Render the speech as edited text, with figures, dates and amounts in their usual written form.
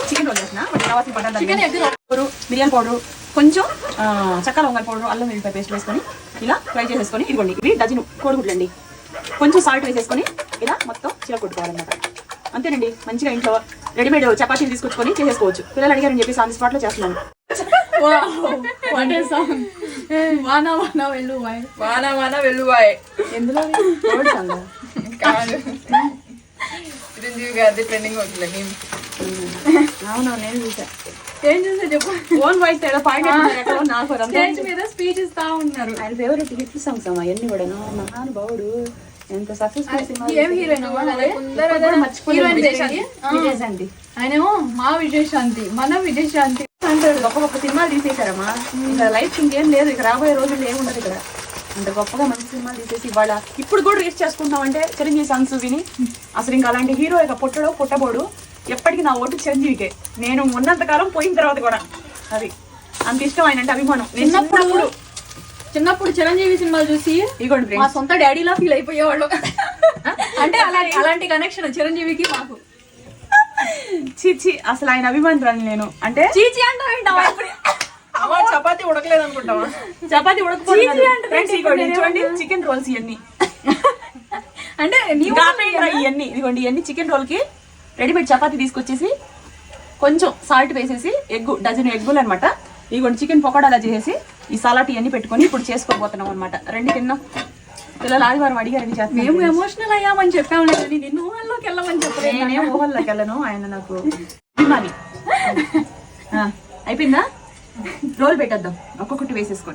Chicken roll చేసిన కావాల్సిన పదార్థాలు మిరియాల పౌడర్, కొంచెం చక్కెర వంగల పౌడర్, అల్లం వెల్లిపాయ పేస్ట్ వేసుకొని ఇలా ఫ్రై చేసేసుకొని, ఇదిగోండి ఇవి డజను కోడిగుడ్లు అండి. కొంచెం సాల్ట్ వేసేసుకొని ఇలా మొత్తం చిలకొట్టుకోవాలన్నమాట. అంతేనండి. మంచిగా ఇంట్లో రెడీమేడ్ చపాతీలు తీసుకొచ్చుకొని చేసేసుకోవచ్చు. పిల్లలు అడిగారని చెప్పి ఆన్ ది స్పాట్ లో చేస్తున్నాను. వానా వానా వెల్లువాయ్, వానా వానా వెల్లువాయ్ ఎందులో కాదు, చిరంజీవి గారి ట్రెండింగ్ అవుతుంది. అవును, నేను చూసా. ఏం చేసా చెప్పు. ఓన్ వాయిస్ ఏదో పాయింట్ నాకు స్టేజ్ మీద స్పీచ్ ఇస్తా ఉన్నారు. ఆయన ఫేవరెట్ హిట్ సాంగ్స్ అమ్మా ఎన్ని కూడా. మహానుభావుడు ఎంత సక్సెస్ఫుల్ సినిమా. ఏం హీరోయిన్ మర్చిపోయింది. ఆయనేమో మా విజయశాంతి, మన విజయశాంతి అంటారు. గొప్ప గొప్ప సినిమాలు తీసేశారమ్మా. ఇంకా లైఫ్ ఇంకేం లేదు, ఇక రాబోయే రోజుల్లో ఏముండదు ఇక్కడ. అంత గొప్పగా మంచి సినిమాలు తీసేసి ఇవాళ ఇప్పుడు కూడా రీచ్ చేసుకుంటామంటే చిరంజీవి సాంగ్స్ విని. అసలు ఇంకా అలాంటి హీరో ఇక పుట్టడో పుట్టబోడు. ఎప్పటికీ నా ఓటు చిరంజీవికే. నేను ఉన్నంత కాలం పోయిన తర్వాత కూడా అది అంత ఇష్టం. ఆయన అంటే అభిమానం. చిన్నప్పుడు చిరంజీవి సినిమాలు చూసి ఇగోండి మా సొంత డాడీలా ఫీల్ అయిపోయేవాళ్ళు. అంటే అలాంటి కనెక్షన్ చిరంజీవికి మాకు. చీచి అసలు ఆయన అభిమానురాలు నేను. అంటే చీచి అంటావేంటావా? చపాతీ ఉడకలేదు అనుకుంటావా? చపాతీ ఉడకపోతే చూడండి చికెన్ రోల్స్ ఇవన్నీ. అంటే ఇవన్నీ ఇదిగోండి, ఇవన్నీ చికెన్ రోల్ కి రెడీమేడ్ చపాతీ తీసుకొచ్చేసి కొంచెం సాల్ట్ వేసేసి డజన్ ఎగ్గులు అనమాట. ఇదిగోండి చికెన్ పకోడా అలా చేసేసి ఈ సలాడ్ ఇవన్నీ పెట్టుకొని ఇప్పుడు చేసుకోబోతున్నాం అనమాట. రెండు తిన్నాం. పిల్లలు ఆదివారం అడిగారని చేస్తాం. మేము ఎమోషనల్ అయ్యామని చెప్పాము లేదని నిన్ను ఊహల్లోకి వెళ్ళమని చెప్పలేదు. నేనే ఊహల్లోకి వెళ్ళను. ఆయన నాకు అభిమాని. అయిపోయిందా? రోల్ పెట్టేద్దాం, ఒక్కొక్కటి వేసేసుకోండి.